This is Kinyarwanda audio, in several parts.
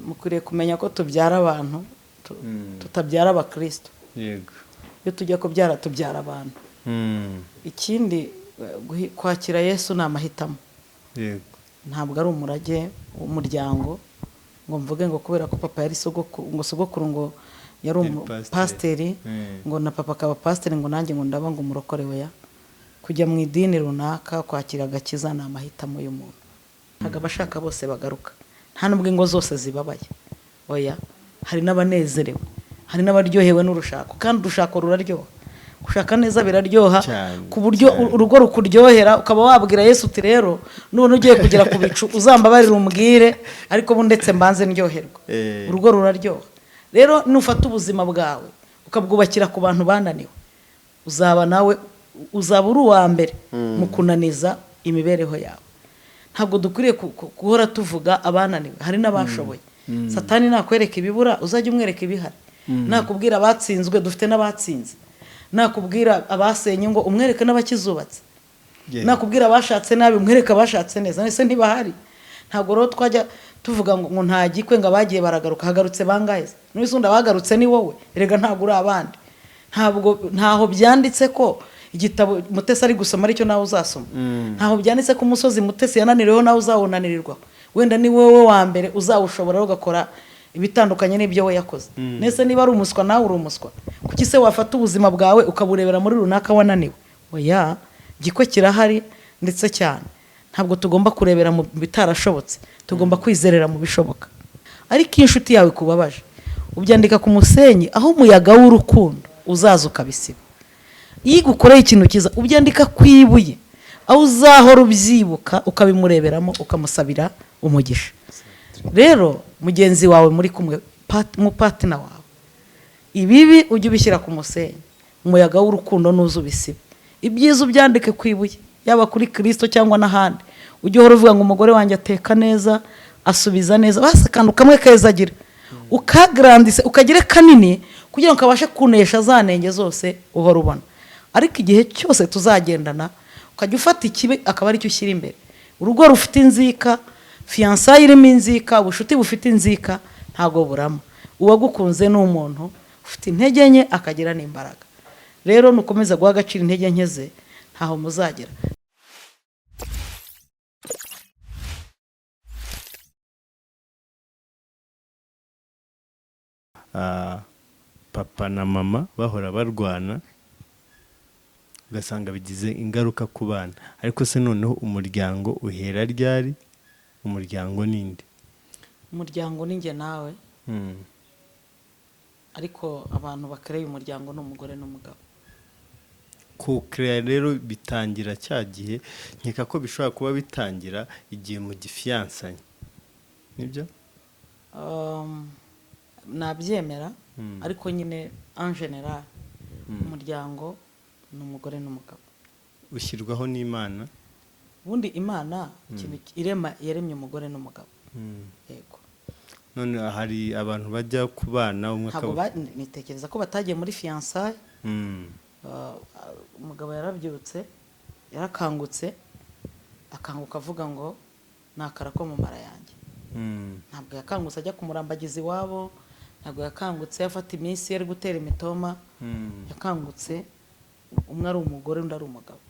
Mukwiye kumenya ko tubyara abantu tutabyara abakristo. Yego. Iyo tujya kubyara tubyara abantu. Ikindi kwakira Yesu ni amahitamo. Yego. Ntabwo ari umurage w'umuryango ngo mvuge ngo kubera ko papa yari sogokuru ngo yari umupasiteri ngo na papa akaba pasiteri ngo nanjye ngo ndaba ngo umurokorewe ya kujya mu idini runaka kwakira agakiza ni amahitamo y'umuntu. Ntabwo abashaka bose bagaruka, nta nubwo ingo zose zibabaye. Oya, hari n'abanezerewe, hari n'abaryohewe n'urushako, kandi urushako ruraryoha. Gushaka neza biraryoha ku buryo urugo rukuryohera ukaba wabwira Yesu uti rero none ugiye kugera ku bicu uzambabarira umbwire ariko bu ndetse mbanze ndyoherwa. Urugo ruraryoha. Rero nufata ubuzima bwawe ukabwubakira ku bantu bananiwe, uzaba nawe uzaba uri uwa mbere mu kunaniza imibereho yawe. Ntabwo dukwiriye guhora tuvuga abananiwe, hari n'abashoboye. Satani nakwereka ibibura uzajya umwereka ibihari. Nakubwira abatsinzwe dufite n'abatsinze. Nakubwira abasenye ngo umwereke n'abakizubatse. Nakubwira abashatse nabi umwereke abashatse neza. Nese ntibahari. Ntabwo rero twajya tuvuga ngo nta gikwe ngo abagiye baragaruka, hagarutse bangaye. N'isunda bagarutse ni wowe, erega ntabwo uri abandi. Ntaho byanditse ko igitabo Mutesi ari gusoma aricyo nawe uzasoma. Ntaho byanditse ko umusozi Mutesi yananiriweho nawe uzawunanirirwa. Wenda ni wowe wa mbere uzawushobora ugakora ibitandukanye n'ibyo we yakoze. Nese niba ari umuswa nawe uri umuswa, kuki se wafata ubuzima bwawe ukaburebera muri runaka wananiwe? Oya, gikwe kirahari ndetse cyane. Ntabwo tugomba kurebera mu bitarashobotse, tugomba kwizerera mu bishoboka. Ariko inshuti yawe kubabaje ubyandika ku musenyi aho umuyaga w'urukundo uzaza ukabisiba. Iyo gukoreye ikintu kiza ubyandika kwibuye aho uzahora ubyibuka ukabimureberamo ukamusabira umugisha. Rero mugenzi wawe muri kumwe mu partner wawe ibibi ujye ubishyira ku musenyi, umuyaga w'urukundo nuzubisibe. Ibyiza ubyandike kwibuye yaba kuri Kristo cyangwa n'ahandi. Ujye uhora uvuga ngo umugore wanjye ateka neza, asubiza neza, basakana kamwe keza agira. Ukagrandise ukagire kanini kugira ngo kabashe kunesha zanenge zose uhora ubona. Ariko igihe cyose tuzagendana ukajya ufata ikibi akaba ari cyo ushyira imbere. Urugo rufite inzika, fiançailles irimo inzika, ubushuti bufite inzika ntago burama. Uwagukunze ni umuntu ufite intege nke akagira n'imbaraga. Rero nukomeza guha agaciro intege nke ze ntaho muzagera. Papa na mama bahora barwana ugasanga bigize ingaruka ku bana. Ariko se noneho umuryango uhera ryari? Umuryango ninde? Umuryango ninjye nawe. Ariko abantu bakereye umuryango n'umugore n'umugabo. Kure rero bitangira cyagihe nkeka ko bishobora kuba bitangira igihe mu gifiansanye. Nibyo? Nabyemera ariko nyine en general umuryango n'umugore n'umugabo ushyirwaho n'Imana. Ubundi Imana ikintu irema yaremye umugore n'umugabo. Yego. None hari abantu bajya kubana umwe nitekereza ko batagiye muri fiançailles. Umugabo yarabyutse yarakangutse akanguka avuga ngo nakara ko mu mara yanjye. Ntabwo yakangutse ajya kumurambagiza iwabo, ntabwo yakangutse afata iminsi yari gutera imitoma. Yakangutse umwe ari umugore undi ari umugabo.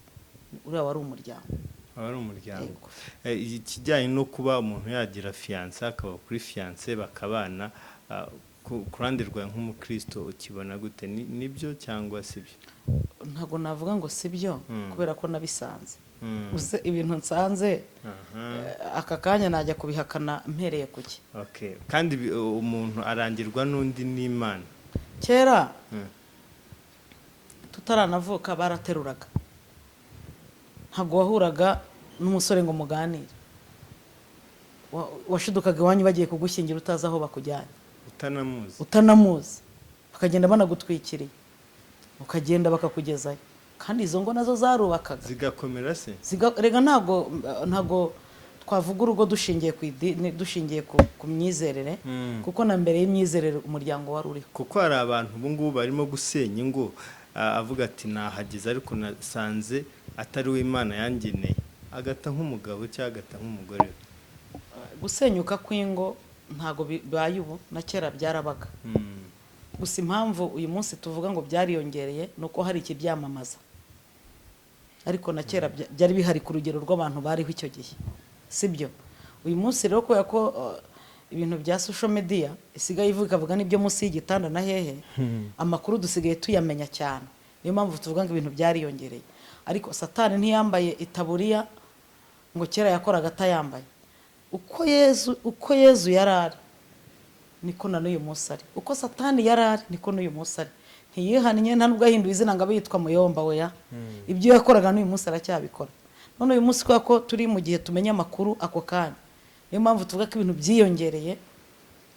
Uriya wari umuryango. Ari umuryango. Ikijyanye no kuba umuntu yagira fiancé akaba kuri fiancé bakabana kurandirwa nk'umukristo ukibona gute? Nibyo cyangwa sibyo? Ntabwo navuga ngo sibyo kubera ko nabisanze. Use ibintu nsanze aka kanya najya kubihakana mpereye kuki. Okay. Kandi umuntu arangirwa n'undi n'Imana. Kera tutaranavuka barateruraga. Ntabwo wahuraga n'umusore ngo muganire. Washidukaga iwanyu bagiye kugushyingira utazi aho bakujyanye. Utanamuzi. Bakagenda banagutwikiriye. Ukagenda bakakugezayo. Kandi izo ngo nazo zarubakaga. Zigakomera se? Rega ntago twavuga urugo dushingiye ku myizerere kuko na mbere y'imyizerere umuryango wari uriho. Kuko hari abantu ubu ngubu barimo gusenya ingo avuga ati nahageze ariko nasanze atari we Imana yangeneye, agata nk'umugabo cyangwa agata nk'umugore. gusenyuka kw'ingo ntago bibaye ubu, na kera byarabaga. Gusa impamvu uyu munsi tuvuga ngo byariyongereye nuko hari ikibyamamaza, ariko na kera byari bihari ku rugero rw'abantu bariho icyo gihe, sibyo? Uyu munsi rero kubera ko ibintu bya social media isigaye ivuga n'ibyo munsi y'igitanda na hehe, amakuru dusigaye tuyamenya cyane, niyo mpamvu tuvuga ngo ibintu byariyongereye. Ariko Satani ntiyambaye itaburiya ngo kera yakoraga atayambaye. Uko Yezu yarari niko na n'uyu munsi ari, uko Satani yarari niko n'uyu munsi ari. Ntiyihannye, nta nubwo yahinduye izina ngo abe yitwa Muyomba weya. Ibyo yakoraga n'uyu munsi aracyabikora. None uyu munsi kwa ko turi mu gihe tumenya amakuru ako kanya, niyo mpamvu tuvuga ko ibintu byiyongereye.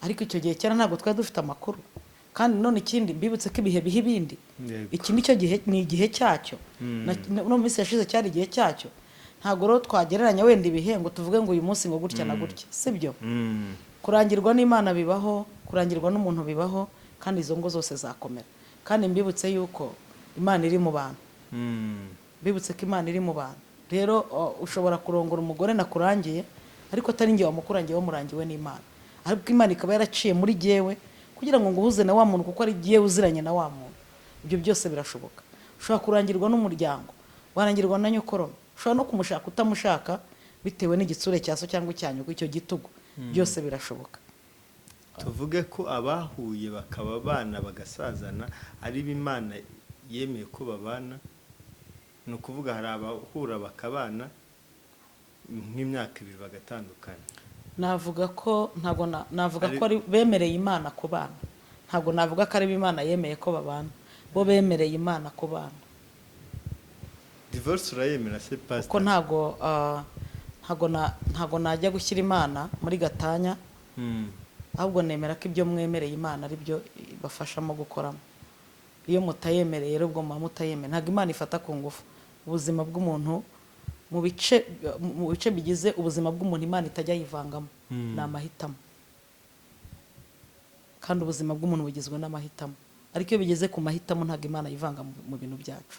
Ariko icyo gihe cyane ntabwo twari dufite amakuru. Kandi none ikindi mbibutse ko ibihe bihe ibindi, iki nicyo gihe, ni igihe cyacyo. No minsi yashize cyari igihe cyacyo. Ntabwo rero twagereranya wenda ibihe ngo tuvuge ngo uyu munsi ngo gutya na gutya, sibyo? Kurangirwa n'Imana bibaho, kurangirwa n'umuntu bibaho, kandi izo ngo zose zakomera. Kandi mbibutse yuko Imana iri mu bantu, mbibutse ko Imana iri mu bantu. Rero ushobora kurongora umugore nakurangiye, ariko atari njye wamukurangiye, wamurangiwe n'Imana. Ariko Imana ikaba yaraciye muri jyewe kugira ngo nguhuze na wa muntu, kuko ari jyewe uziranye na wa muntu. Ibyo byose birashoboka. Ushobora kurangirwa n'umuryango, warangirwa na nyokorome, ushobora no kumushaka utamushaka bitewe n'igitsure cyaso cyangwa icyanyuko, icyo gitugu. Byose birashoboka. Tuvuge ko abahuye bakaba bana bagasazana ari b'Imana yemeye ko babana, ni ukuvuga hari abahura bakabana nk'imyaka 2 bagatandukana. Navuga ko navuga ko ari bemereye Imana kubana. Ntabwo navuga ko ari Imana yemeye ko babana, bo bemereye Imana kubana. Divorce urayemera se pastor? Ko ntago najya gushyira Imana muri gatanya, ahubwo nemera ko ibyo mwemereye Imana ari byo bafashamo gukoramo. Iyo mutayemereye rero ubwo mutayemera, ntabwo Imana ifata ku ngufu. Ubuzima bw'umuntu mu bice bigize ubuzima bw'umuntu Imana itajya yivangamo, ni amahitamo. Kandi ubuzima bw'umuntu bugizwe n'amahitamo, ariko iyo bigeze ku mahitamo ntabwo Imana yivanga mu bintu byacu.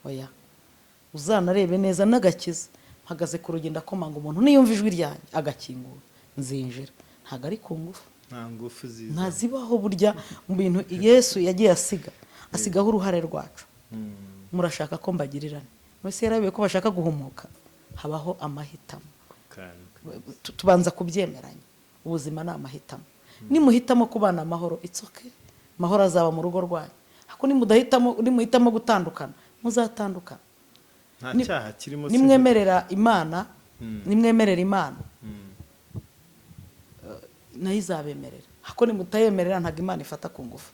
Oya, uzanarebe neza n'agakiza, mpagaze ku rugi ndakomanga, umuntu niyumva ijwi ryanjye agakingura, nzinjira. Ntabwo ari ku ngufu, nta ngufu ziza, ntazibaho. Burya mu bintu Yesu yagiye asigaho uruhare rwacu. Murashaka ko mbagirirane, mwese yarabiye ko bashaka guhumuka, habaho amahitamo. Tubanza kubyemeranya, ubuzima ni amahitamo. Nimuhitamo kubana amahoro, it's okay, amahoro azaba mu rugo rwanyu. Hako nimuhitamo gutandukana, muzatandukana. Nta cyaha kirimo. Nimwemerera Imana, nimwemerera Imana, nayo izabemerera. Hako nimutayemerera ntabwo Imana ifata ku ngufu.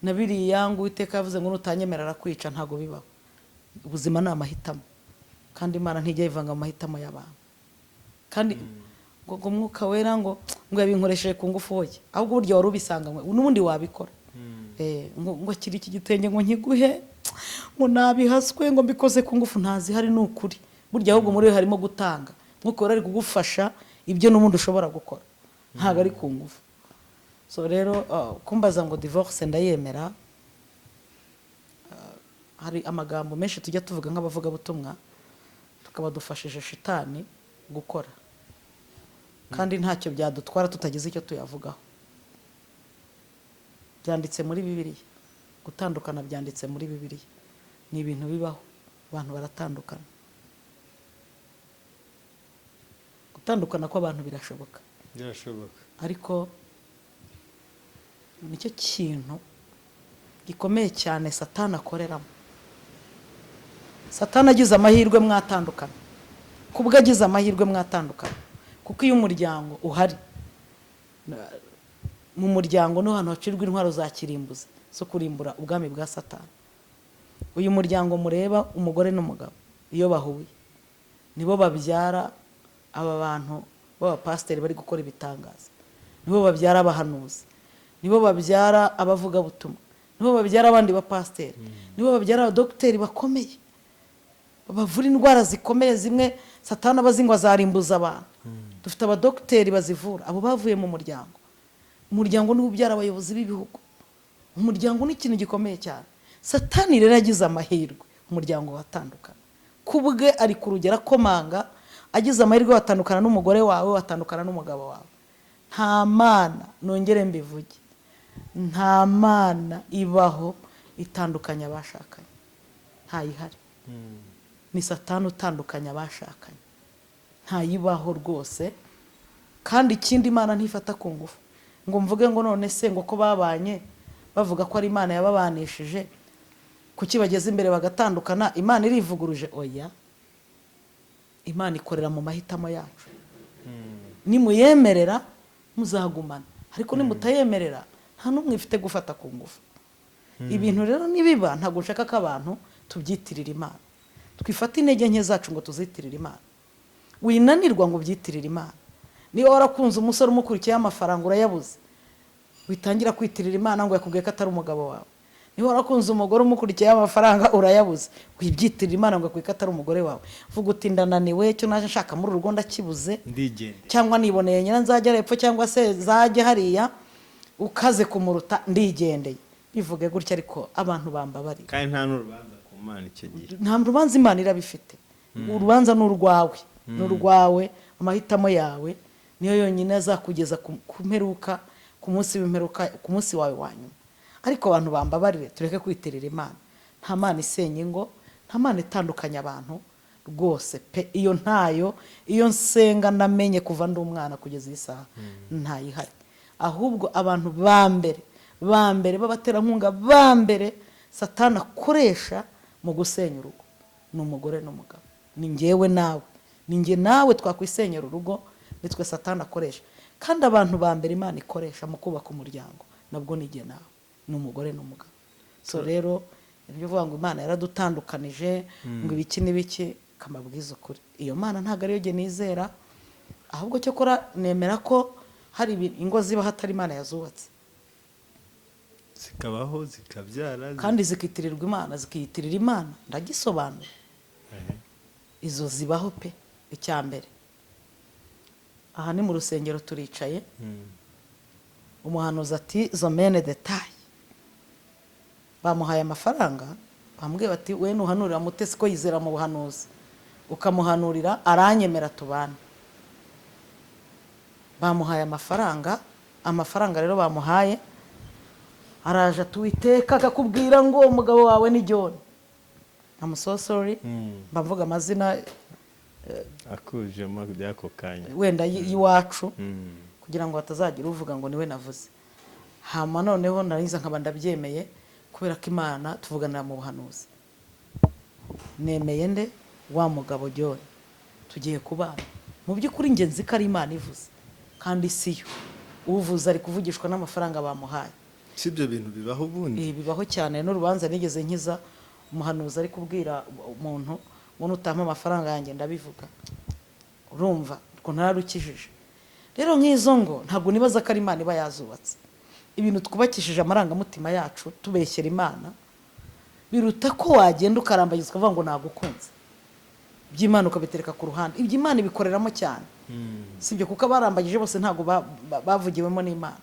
Na biriya ngo Uwiteka yavuze ngo nutanyemerera kwica, ntabwo bibaho. Ubuzima ni amahitamo, kandi Imana ntijya yivanga mu mahitamo y'abantu. Kandi ngo Mwuka Wera ngo yabinkoresheje ku ngufu woye, ahubwo buryo wari ubisanganywe n'ubundi wabikora. Ngo kiri iki gitenge ngo nkiguhe, ngo nabihaswe, ngo mbikoze ku ngufu, ntazihari n'ukuri. Burya ahubwo muri we harimo gutanga. Mwuka Wera ari kugufasha ibyo n'ubundi ushobora gukora, ntabwo ari ku ngufu. So rero kumbaza ngo divorce ndayemera, hari amagambo menshi tujya tuvuga nk'abavuga butumwa, tukaba dufashije shitani gukora, kandi ntacyo byadutwara tutagize icyo tuyavugaho. Byanditse muri Bibiliya, gutandukana byanditse muri Bibiliya, ni ibintu bibaho, abantu baratandukana. Gutandukana kw'abantu birashoboka, ariko nicyo kintu gikomeye cyane Satani akoreramo. Satani agize amahirwe mwatandukana, kubwo agize amahirwe mwatandukana, kuko iyo umuryango uhari, mu muryango no hano hacirwa intwaro za kirimbuzi zo kurimbura ubwami bwa Satani. Uyu muryango mureba, umugore n'umugabo iyo bahuye, nibo babyara aba bantu b'abapasiteri bari gukora ibitangaza, nibo babyara abahanuzi, nibo babyara abavuga butumwa, nibo babyara abandi bapasiteri, nibo babyara abadokiteri bakomeye bavura indwara zikomeye zimwe Satani abazi ngo azarimbuza abantu. Dufite abadokiteri bazivura, abo bavuye mu muryango. Umuryango niwo ubyara abayobozi b'ibihugu. Umuryango ni ikintu gikomeye cyane. Satani rero yagize amahirwe, umuryango watandukana, kubwe ari ku rugero akomanga, agize amahirwe watandukana n'umugore wawe, watandukana n'umugabo wawe. Nta mana, nongere mbivuge, nta mana ibaho itandukanya abashakanye, ntayihari. Ni Satani utandukanya abashakanye, ntayibaho rwose. Kandi ikindi Imana ntifata ku ngufu ngo mvuge ngo none se ngo ko babanye bavuga ko ari Imana yababanishije, kuki bageze imbere bagatandukana, Imana irivuguruje? Oya, Imana ikorera mu mahitamo yacu. Nimuyemerera muzagumana, ariko nimutayemerera nta n'umwe ifite gufata ku ngufu. Ibintu rero nibiba, ntabwo nshaka ko abantu tubyitirira Imana, twifata intege nke zacu ngo tuzitirire Imana. Winanirwa ngo ubyitirire Imana. Niba warakunze umusore umukurikiye amafaranga urayabuze, witangira kwitirira Imana ngo yakubwiye ko atari umugabo wawe. Niba warakunze umugore umukurikiye amafaranga urayabuze, wibyitirira Imana ngo yakubwiye ko atari umugore wawe. Vuga uti ndananiwe, cyo naje nshaka muri urugo ndakibuze, ndigende, cyangwa niboneye nyina nzajya hepfo cyangwa se zaje hariya ukaze kumuruta ndigendeye. Bivuge gutya, ariko abantu bambabarira. Kandi nta n'urubanza ku Mana icyo gihe. Nta rubanza Imana irabifite. Urubanza ni urwawe, ni urwawe, amahitamo yawe niyo yonyine azakugeza ku mperuka, ku munsi w'imperuka, ku munsi wawe wa nyuma. Ariko abantu bambabarire, tureke kwitirira Imana. Nta Mana isenya ingo, nta Mana itandukanya abantu rwose pe. Iyo ntayo, iyo nsenga namenye kuva ndi umwana kugeza iyi saha, ntayihari. Ahubwo abantu bambere b'abaterankunga bambere Satani akoresha mu gusenya urugo ni umugore n'umugabo. Ni njyewe nawe, ni njye nawe twakwisenyera urugo, nitwe Satani akoresha. Kandi abantu bambere Imana ikoresha mu kubaka umuryango nabwo ni njye nawe, ni umugore n'umugabo. So rero ibyo uvuga ngo Imana yaradutandukanije ngo ibiki n'ibiki, kamabwiza ukuri, iyo Mana ntabwo ariyo jye nizera. Ahubwo cyo kora nemera ko hari ingo ziba hatari Imana yazubatse, zikabaho zikabyara, kandi zikitirirwa Imana, zikiyitirira Imana. Ndagisobanura, izo zibaho pe. Icyambere, aha ni mu rusengero turicaye, umuhanuzi ati zomene detaye, bamuhaye amafaranga, bambwiye bati we nuhanurira Mutesi ko yizera mu buhanuzi, ukamuhanurira aranyemera tubane. Bamuhaye amafaranga rero bamuhaye, araje tuwiteka akakubwira ngo umugabo wawe ni John. I'm so sorry, mbavuga amazina akuje mu byako kanya wenda yiwacu, kugira ngo batazagira uvuga ngo niwe navuze. Hama noneho nariza nkaba ndabyemeye kubera ko Imana tuvuganira mu buhanuzi. Nemeye nde wa mugabo John, tugiye kubana. Mu by'ukuri nge nzi ko ari Imana ivuze, kandi siyo uvuze ari kuvugishwa n'amafaranga bamuhaye. Sibyo bintu bibaho ubundi? Bibaho cyane. N'urubanza nigeze nkiza, umuhanuzi ari kubwira umuntu ngo nutampa amafaranga yanjye ndabivuga. Urumva ko ntararukijije. Rero nk'izo ngo ntabwo nibaza ko ari Imana iba yazubatse. Ibintu twubakishije amarangamutima yacu tubeshyera Imana, biruta ko wagenda ukarambagiza ukavuga ngo nagukunze. Iby'Imana ukabitereka ku ruhande. Iby'Imana ibikoreramo cyane, sibyo? Kuko abarambagije bose ntabwo bavugiwemo n'Imana.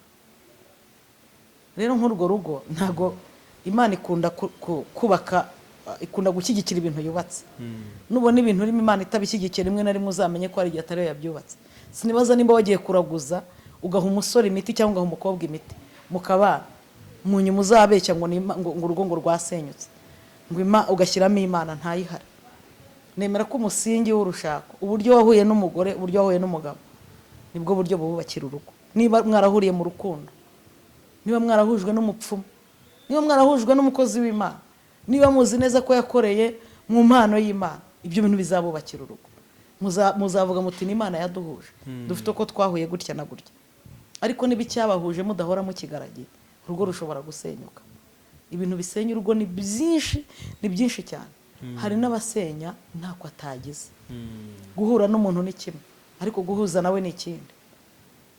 Rero nk'urwo rugo ntabwo Imana ikunda kubaka, ikunda gushyigikira ibintu yubatse. Nubona ibintu urimo Imana itabishyigikira, rimwe na rimwe uzamenye ko ari igihe atari yo yabyubatse. Sinibaza nimba wagiye kuraguza ugaha umusore imiti cyangwa ugaha umukobwa imiti mukabana, mu nyuma uzabeshya ngo urugo ngo rwasenyutse, ngo ugashyiramo Imana ntayihari. Nemera ko umusingi w'urushako, uburyo wahuye n'umugore, uburyo wahuye n'umugabo, nibwo buryo bubakira urugo. Niba mwarahuriye mu rukundo, niba mwarahujwe n'umupfumu, niba mwarahujwe n'umukozi w'Imana, niba muzi neza ko yakoreye mu mpano y'Imana, ibyo bintu bizabubakira urugo. Muzavuga muti ni Imana yaduhuje, dufite ko twahuye gutya na gutya. Ariko niba icyabahuje mudahora mukigaragiye, urugo rushobora gusenyuka. Ibintu bisenya urugo ni byinshi cyane. Hari n'abasenya ntako atagize. Guhura n'umuntu ni kimwe, ariko guhuza nawe ni ikindi.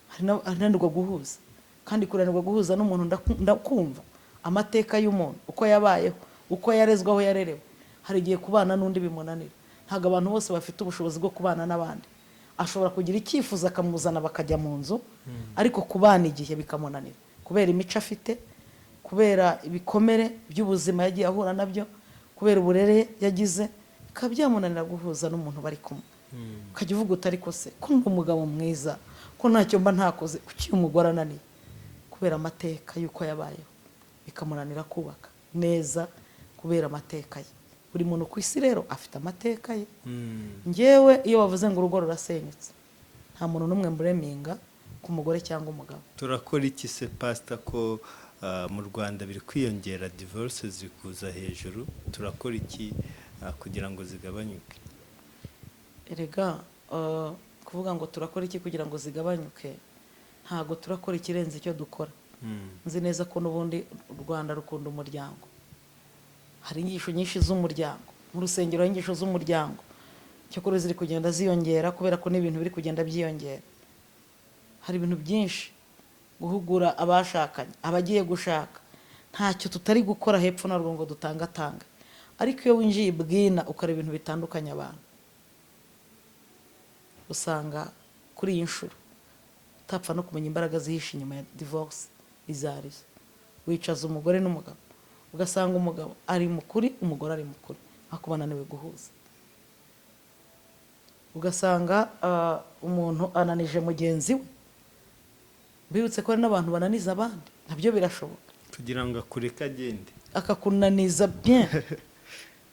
Hari nanirwa guhuza, kandi kuranirwa guhuza n'umuntu ndakumva amateka y'umuntu uko yabayeho, uko yarezwe, aho yarerewe. Hari igihe kubana n'undi bimunanira. Ntabwo abantu bose bafite ubushobozi bwo kubana n'abandi. Ashobora kugira icyifuzo akamuzana bakajya mu nzu, ariko kubana igihe bikamunanira kubera imico afite, kubera ibikomere by'ubuzima yagiye ahura nabyo, kubera uburere yagize, bikaba byamunanira guhuza n'umuntu bari kumwe. ukajya uvuga utari ko se ko ndi umugabo mwiza ko ntacyo mba ntakoze kuki umugore ananiye kubera amateka y'uko yabayeho bikamunanira kubaka neza kubera amateka ye. Buri muntu ku isi rero afite amateka ye. Njyewe iyo bavuze ngo urugo rurasenyutse nta muntu n'umwe mbureminga ku mugore cyangwa umugabo. Turakora iki se pastor ko mu Rwanda biri kwiyongera divorce ziri kuza hejuru, turakora iki kugira ngo zigabanyuke? Erega kuvuga ngo turakora iki kugira ngo zigabanyuke ntago turakora ikirenze icyo dukora. Nzi neza ko n'ubundi u Rwanda rukunda umuryango. Hari inyigisho nyinshi z'umuryango mu rusengero, inyigisho z'umuryango cyakora ziri kugenda ziyongera kubera ko n'ibintu biri kugenda byiyongera. Hari ibintu byinshi guhugura abashakanye, abagiye gushaka, ntacyo tutari gukora hepfo na rwo ngo dutangatanga. Ariko iyo winjiye ibwina ukora ibintu bitandukanye abantu, usanga kuri iyi nshuro utapfa no kumenya imbaraga zihishe inyuma ya divorce izarizo. Wicaza umugore n'umugabo ugasanga umugabo ari mukuri, umugore ari mukuri, ariko bananiwe guhuza. Ugasanga umuntu ananije mugenzi we. Bibutse ko hari n'abantu bananiza abandi, nabyo birashoboka kugira ngo akureke agende, akakunaniza bien.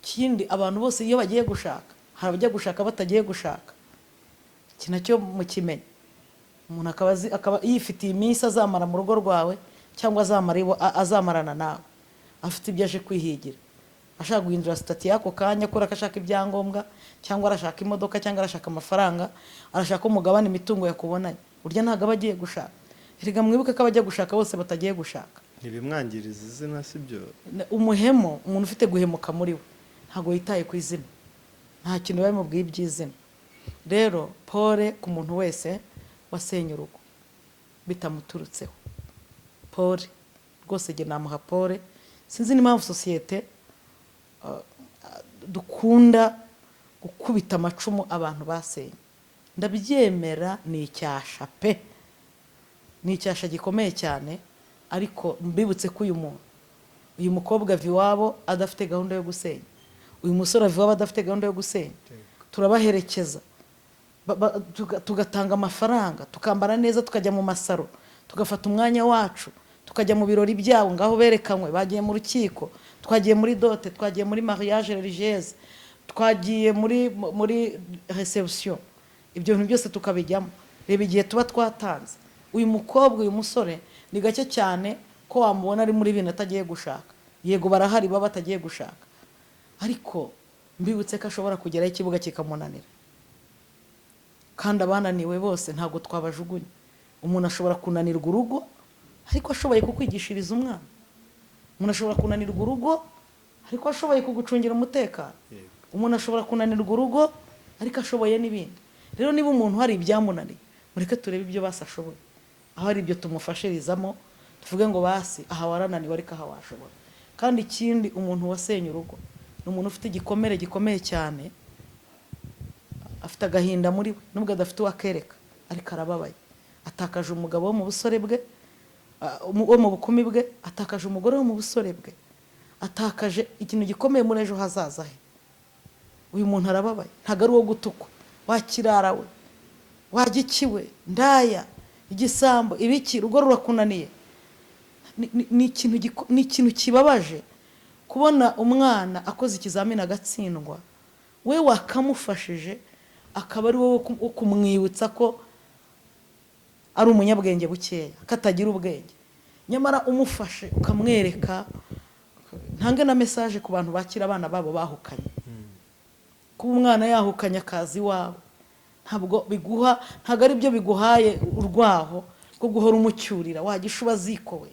Kindi abantu bose iyo bagiye gushaka, hari abajya gushaka batagiye gushaka. Iki nacyo mukimenya. Umuntu akaba yifitiye iminsi azamara mu rugo rwawe cyangwa azamarana nawe, afite ibyo aje kwihigira, ashaka guhindura stati yako kanya kora akashaka ibyangombwa cyangwa arashaka imodoka cyangwa arashaka amafaranga, arashaka umugabane imitungo yakubonanye. Urya ntago abagiye gushaka. Erega mwibuke ko abajya gushaka bose batagiye gushaka. Ntibimwangiriza izina sibyo? Umuhemo, umuntu ufite guhemuka muri we ntago yitaye ku izina, nta kintu bamubwiye iby'izina. Rero pole ku muntu wese wasenye urugo bitamuturutseho. Pole rwose jye namuha pole. Sinzi n'impamvu sosiyete dukunda gukubita amacumu abantu basenye. Ndabyemera ni icyasha pe, ni icyasha gikomeye cyane. Ariko mbibutse ko uyu mukobwa viwabo adafite gahunda yo gusenya, uyu musore viwabo adafite gahunda yo gusenya. Turabaherekeza, tugatanga amafaranga, tukambara neza, tukajya mu masaro, tugafata umwanya wacu, tukajya mu birori byabo ngaho berekanywe, bagiye mu rukiko, twagiye muri dote, twagiye muri mariage religieuse, twagiye muri reception. Ibyo bintu byose tukabijyamo. Reba igihe tuba twatanze. Uyu mukobwa, uyu musore ni gake cyane ko wamubona ari muri bintu atagiye gushaka. Yego barahari baba batagiye gushaka, ariko mbibutse ko ashobora kugeraho ikibuga kikamunanira. Kandi abananiwe bose ntabwo twabajugunye. Umuntu ashobora kunanirwa urugo ariko ashoboye kukwigishiriza umwana. Umuntu ashobora kunanirwa urugo ariko ashoboye kugucungira umutekano. Umuntu ashobora kunanirwa urugo ariko ashoboye n'ibindi. Rero niba umuntu hari ibyamunaniye, mureke turebe ibyo basashoboye. Aho ari ibyo tumufashirizamo, tuvuge ngo basi aha warananiwe ariko aha washobora. Kandi ikindi, umuntu wasenye urugo ni umuntu ufite igikomere gikomeye cyane, afite agahinda muri we nubwo adafite uwakereka, ariko arababaye. Atakaje umugabo wo mu busore bwe, wo mu bukumi bwe, atakaje umugore wo mu busore bwe, atakaje ikintu gikomeye muri ejo hazaza he. Uyu muntu arababaye, ntago ari uwo gutukwa. Wakirara we, wagikiwe, ndaya, igisambo, ibiki, urugo rurakunaniye. Ni ikintu kibabaje kubona umwana akoze ikizamini agatsindwa, we wakamufashije akaba ari wowe kumwibutsa ko ari umunyabwenge bukeya, katagira ubwenge. Nyamara umufashe ukamwereka. Ntange na message ku bantu bakira abana babo bahukanye. Kuba umwana yahukanye akazi wawe ntabwo biguha, ntago ari byo biguhaye urwaho rwo guhora umucyurira. Wagishuba zikowe.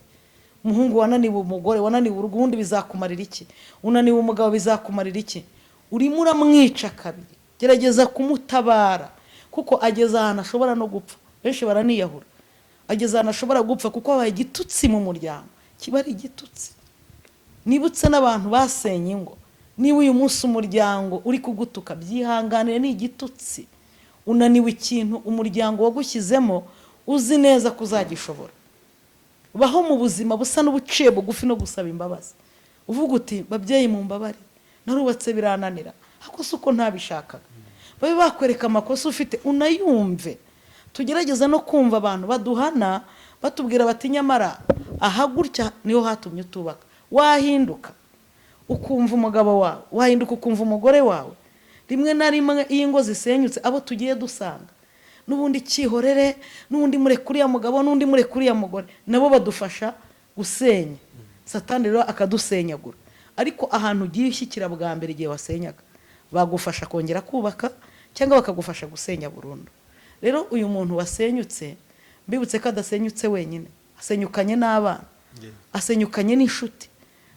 Umuhungu wananiwe umugore, wananiwe urugo, undi bizakumarira iki? Unaniwe umugabo bizakumarira iki? Urimo uramwica kabiri. Gerageza kumutabara kuko ageze ahantu ashobora no gupfa. Benshi baraniyahura. Ageze ahantu ashobora gupfa kuko habaye igitutsi mu muryango. Kiba ari igitutsi. Nibutse n'abantu basenye ingo, niba uyu munsi umuryango uri kugutuka, byihanganire, ni igitutsi. Unaniwe ikintu umuryango wagushyizemo uzi neza kuzagishobora. Baho mu buzima busa n'ubuciye bugufi no gusaba imbabazi. Uvuga uti babyeyi mu mbabare, narubatse birananira, ariko suko ntabishakaga. babe bakwereka amakosa ufite unayumve. Tugerageza no kumva abantu baduhana batubwira bati nyamara aha gutya niho hatumye utubaka. Wahinduka ukumva umugabo wawe, wahinduka ukumva umugore wawe. Rimwe na rimwe iyo ingo zisenyutse abo tugiye dusanga n'ubundi cyihorere, n'undi mure kuri ya mugabo, n'undi mure kuri ya mugore, nabo badufasha gusenya. Satani rero akadusenyagura. Ariko ahantu ugiye ushyikira bwa mbere igihe wasenyaga, bagufasha kongera kubaka cyangwa bakagufasha gusenya burundu. Rero uyu muntu wasenyutse, mbibutse ko adasenyutse wenyine, asenyukanye n'abana, asenyukanye n'inshuti,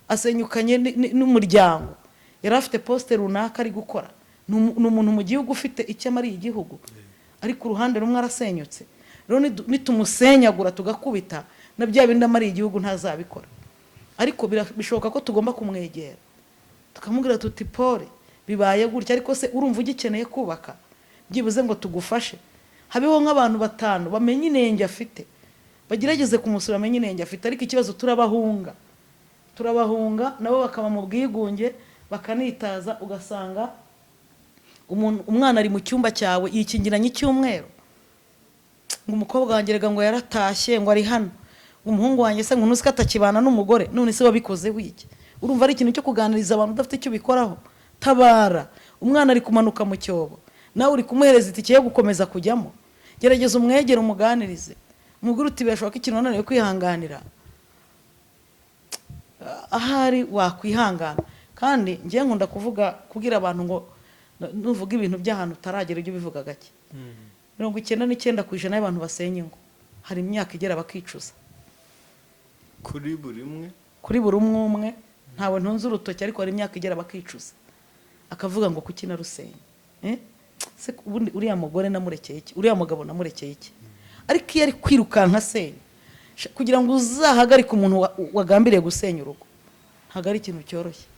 asenyukanye n'umuryango. Yari afite poste runaka ari gukora, n'umuntu mu gihugu ufite icyo amariye igihugu, ariko uruhande rumwe arasenyutse. Rero nitumusenyagura tugakubita na bya bindi amariye igihugu ntazabikora. Ariko bishoboka ko tugomba kumwegera tukamubwira tuti pole bibaye gutya, ariko se urumva ugikeneye kubaka, byibuze ngo tugufashe. Habeho nk'abantu 5 bamenye inenge afite, bagerageze kumusura amenye inenge afite. Ariko ikibazo turabahunga nabo bakaba mu bwigunge, bakanitaza. Ugasanga umwana ari mu cyumba cyawe yikingiranye icyumweru, ngo umukobwa wanjye rega ngo yaratashye ngo ari hano, umuhungu wanjye se ngo nuzika atakibana n'umugore. None se wabikoze wiki? Urumva ari ikintu cyo kuganiriza abantu udafite icyo bikoraho. Tabara, umwana ari kumanuka mu cyobo, nawe uri kumuhereza itike yo gukomeza kujyamo. Gerageza umwegere umuganirize, umugore uti birashoboka ikintu wananiwe kwihanganira, ahari wakwihangana. Kandi ngiye nkunda kugira abantu ngo nuvuga ibintu by'ahantu utaragera ujye bivuga gake. 99% y'abantu basenya ingo hari imyaka igera bakicuza. Kuri buri umwe ntawe ntunze urutoki, ariko hari imyaka igera bakicuza, akavuga ngo kuki narusenya. Se ubundi uriya mugore namurekeye iki, uriya mugabo namurekeye iki? Ariko iyo ari kwirukanka senya kugira ngo uzahagarike umuntu wagambiriye gusenya urugo, ntago ari ikintu cyoroshye.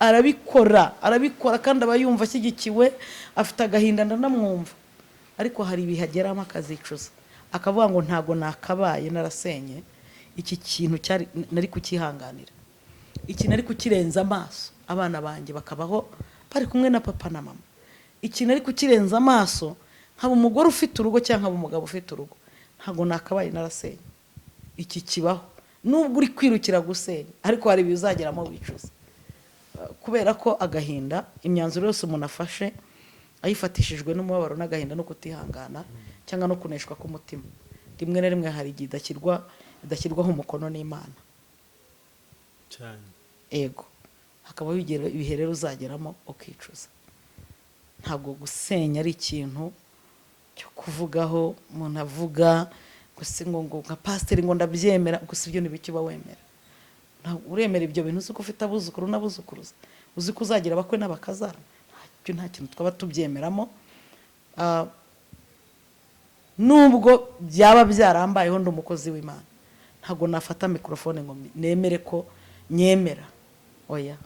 Arabikora kandi aba yumva ashyigikiwe, afite agahinda ndanamwumva. Ariko hari ibihageramo akazicuza, akavuga ngo ntago nakabaye narasenye iki kintu cyari nari kukihanganira, iki nari kukirenza amaso, abana banjye bakabaho bari kumwe na papa na mama. Iki nari kukirenza amaso, nkaba umugore ufite urugo cyangwa umugabo ufite urugo, ntago nakabaye narasenye. Iki kibaho nubwo uri kwirukira gusenya, ariko hari bizageramo wicuza, kubera ko agahinda, imyanzuro yose umuntu afashe ayifatishijwe n'umubabaro n'agahinda no kutihangana cyangwa no kuneshwa k'umutima, rimwe na rimwe hari igihe idashyirwaho umukono n'Imana cyane. Ego hakaba ibihe rero uzageramo ukicuza. Ntabwo gusenya ari ikintu cyo kuvugaho, umuntu avuga gusa ngo nka pasiteri ngo ndabyemera, gusa ibyo nibiki uba wemera. Uremera ibyo bintu uzi ko ufite abuzukuru n'abuzukuruza, uzi ko uzagira abakwe n'abakazana, nta kintu twaba tubyemeramo. Nubwo byaba byarambayeho ndi umukozi w'Imana, ntabwo nafata mikrofone ngo nemere ko nyemera. Oya,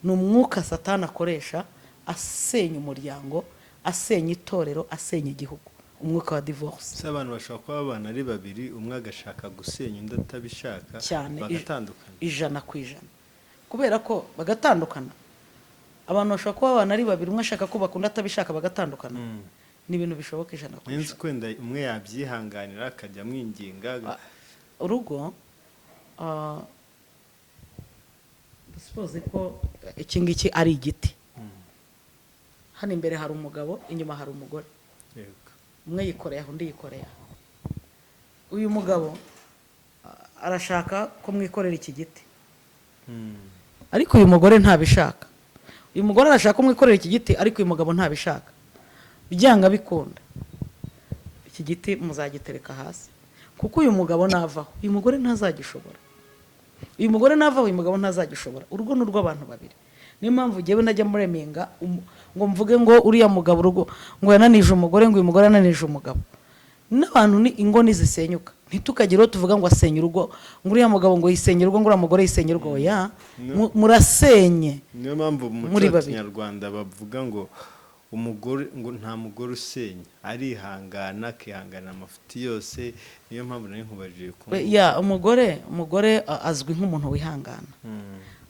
ni umwuka Satani akoresha asenya umuryango, asenya itorero, asenya igihugu, umwuka wa divorce. Se abantu bashobora kuba abana ari babiri, umwe agashaka gusenya undi atabishaka, bagatandukana 100%. Kubera ko bagatandukana, abantu bashobora kuba abana ari babiri, umwe ashaka kubaka undi atabishaka, bagatandukana. Ni ibintu bishoboka 100%. Nenzi kwenda umwe yabyihanganira akajya mwinginga urugo. Suppose ko iki ngiki ari igiti, hano imbere hari umugabo, inyuma hari umugore. Umwe yikoreye aho, undi yikoreye. Uyu mugabo arashaka ko mwikorera iki giti, ariko uyu mugore ntabishaka. Uyu mugore arashaka ko mwikorera iki giti, ariko uyu mugabo ntabishaka. Byanga bikunda iki giti muzagitereka hasi, kuko uyu mugabo navaho uyu mugore ntazagishobora. Uyu mugore navaho uyu mugabo ntazagishobora. Urugo ni urw'abantu babiri. Niyo mpamvu ngewe najya muremenga ngo mvuge ngo uriya mugabo urugo ngo yananije umugore, ngo uyu mugore yananije umugabo. N'abantu ni ingo nizisenyuka, ntitukagire tuvuga ngo asenya urugo, ngo uriya mugabo ngo yisenye urugo, ngo uriya mugore yisenye urugo. Ya murasenye. Niyo mpamvu mu muco Kinyarwanda bavuga ngo umugore, ngo nta mugore usenya, arihangana akihangana amafuti yose. Niyo mpamvu nari nkubajije ko umugore azwi nk'umuntu wihangana.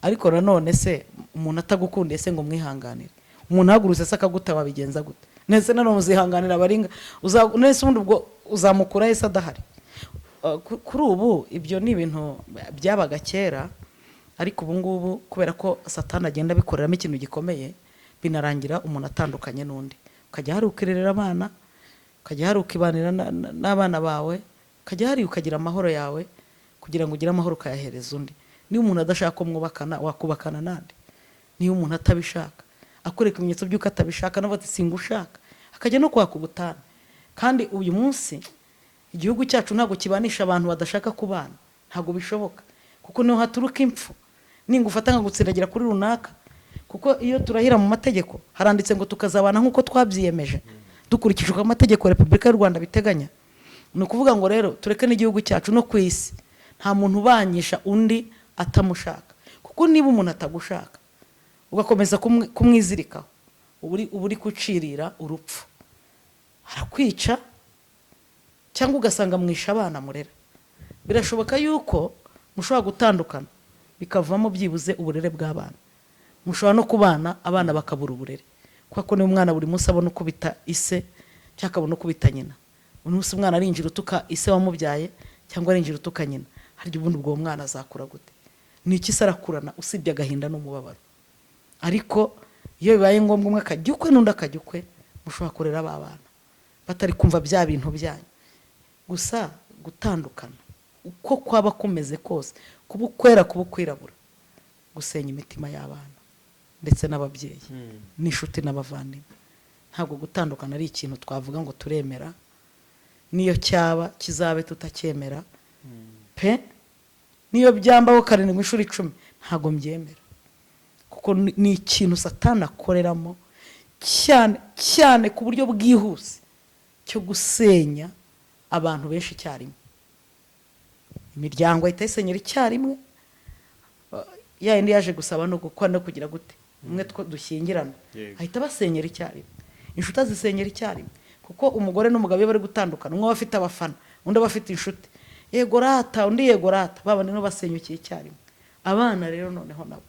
Ariko nanone se umuntu atagukundiye se ngo mwihanganire, umuntu ahagurutse se akaguta wabigenza gute nese nanone uzihanganira abaringa nese ubundi ubwo uzamukura yese adahari kuri ubu ibyo ni ibintu byabaga kera ariko ubu ngubu kubera ko satani agenda abikoreramo ikintu gikomeye binarangira umuntu atandukanye n'undi ukajya hari ukirerera abana ukajya hari ukibanira n'abana bawe ukajya hari ukagira amahoro yawe kugira ngo ugire amahoro ukayahereza undi niba umuntu adashaka ko mwubakana wakubakana nande niba umuntu atabishaka akoreka ibimenyetso by'uko atabishaka nawe ati singushaka akajya no kwaka ubutane kandi uyu munsi igihugu cyacu ntabwo kibanisha abantu badashaka kubana ntabwo bishoboka kuko niho haturuka impfu ninga ufata nka gutsiragira kuri runaka kuko iyo turahira mu mategeko haranditse ngo tukazabana nk'uko twabyiyemeje dukurikije uko amategeko ya Repubulika y'u Rwanda biteganya ni ukuvuga ngo rero tureke n'igihugu cyacu no ku isi nta muntu ubanyisha undi atamushaka kuko niba umuntu atagushaka ugakomeza kumwizirikaho uba uri kucirira urupfu arakwica cyangwa ugasanga mwisha abana murera birashoboka yuko mushobora gutandukana bikavamo byibuze uburere bw'abana mushobora no kubana abana bakabura uburere kuko niba umwana buri munsi abona ukubita ise cyangwa akabona ukubita nyina uyu munsi umwana arinjira utuka ise wamubyaye cyangwa arinjira utuka nyina harya ubundi ubwo mwana azakura gute ni iki se arakurana usibye agahinda n'umubabaro ariko iyo bibaye ngombwa umwe akajya ukwe n'undi akajya ukwe mushobora kurera aba bana batari kumva bya bintu byanyu gusa gutandukana uko kwaba kumeze kose kuba ukwera kuba ukwirabura gusenya imitima y'abana ndetse n'ababyeyi n'inshuti n'abavandimwe ntabwo gutandukana ari ikintu twavuga ngo turemera niyo cyaba kizabe tutacyemera pe niyo byambaho 7 inshuro 10 ntabwo mbyemera kuko ni ikintu satani akoreramo cyane cyane ku buryo bwihuse cyo gusenya abantu benshi icyarimwe imiryango ahita isenyera icyarimwe yindi yaje gusaba no gukwana kugira gute umwe two dushyingirana ahita basenyera icyarimwe inshuti zisenyera icyarimwe kuko umugore n'umugabo bari gutandukana umwe bafite abafana undi bafite inshuti yego rata undi yego rata babane no basenyukiye icyarimwe abana rero noneho nabo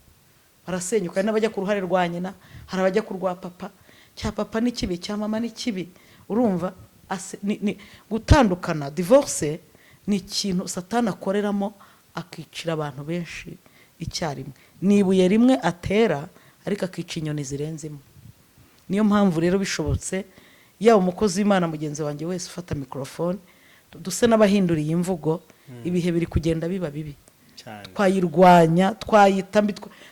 barasenyuka n'abajya ku ruhare rwa nyina hari abajya ku rwa papa cya papa ni kibi cya mama ni kibi urumva gutandukana divorce ni ikintu satani akoreramo akicira abantu benshi icyarimwe nibuye rimwe atera ariko akica inyoni zirenzemo niyo mpamvu rero bishobotse yaba umukozi w'Imana mugenzi wanjye wese ufata microphone duse n'abahinduriye imvugo ibihe biri kugenda biba bibi twayirwanya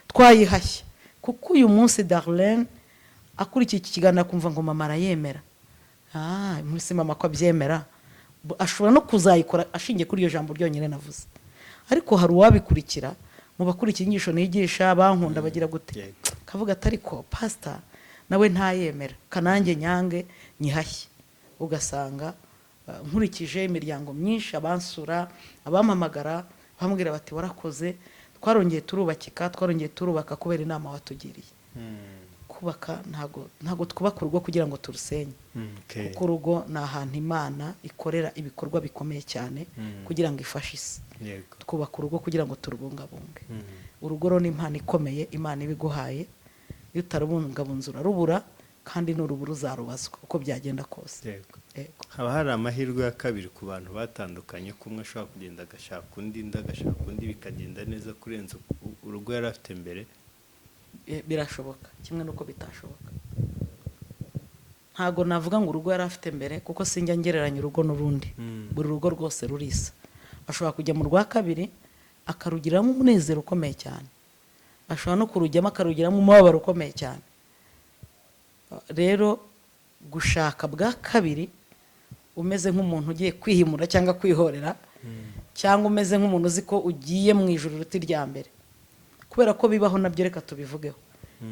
twayihashya kuko uyu munsi Darlene akurikiye iki kiganiro akumva ngo mama arayemera muri mama ko abyemera ashobora no kuzayikora ashingiye kuri iyo jambo ryonyine navuze ariko hari uwabikurikira mu bakurikira inyigisho nigisha bankunda bagira gute kavuga atari ko pastor nawe ntayemera kanange nyange nyihashye ugasanga nkurikije imiryango myinshi abansura abampamagara bamubwira bati warakoze twarongeye turubaka kubera inama watugiriye kubaka ntago twubaka urugo kugira ngo turusenye kuko urugo ni ahantu Imana ikorera ibikorwa bikomeye cyane kugira ngo ifashe isi twubaka urugo kugira ngo turubungabunge urugo rero ni impano ikomeye Imana ibiguhaye iyo utarubungabunze urarubura kandi n'urubura uzarubazwa uko byagenda kose haba hari amahirwe ya kabiri ku bantu batandukanye ko umwe ashobora kugenda agashaka undi ndagashaka undi bikagenda neza kurenza urugo yari afite mbere birashoboka kimwe nuko bitashoboka ntago navuga ngo urugo yari afite mbere kuko sinjya ngereranya urugo n'urundi buri rugo rwose rurisa ashobora kujya mu rwa kabiri akarugiramo umunezero ukomeye cyane ashobora no kurujyamo akarugiramo umubabaro ukomeye cyane rero gushaka bwa kabiri umeze nk'umuntu ugiye kwihimura cyangwa kwihorera cyangwa umeze nk'umuntu uzi ko ugiye mu ijuru ruti rya mbere kubera ko bibaho nabyo reka tubivugeho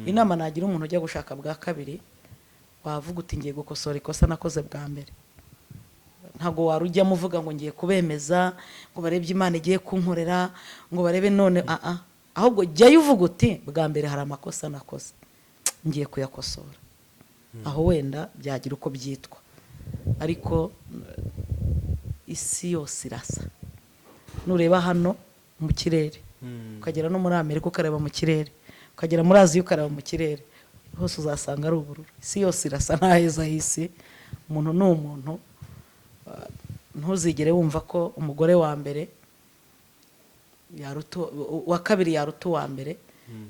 inama nagira umuntu ujya gushaka bwa kabiri wavuga uti ngiye gukosora ikosa nakoze bwa mbere ntago warujya muvuga ngo ngiye kubemeza ngo barebye Imana igiye kunkorera ngo barebe none ahubwo jya uvuga uti bwa mbere hari amakosa nakoze ngiye kuyakosora aho wenda byagira uko byitwa ariko isi yose irasa nureba hano mu kirere ukagera no muri Amerika ukareba mu kirere ukagera muri Aziya ukareba mu kirere hose uzasanga ari ubururu. Isi yose irasa n'aheza h'isi, umuntu ni umuntu. Ntuzigere wumva ko umugore wa mbere wa kabiri yaruta uwa mbere,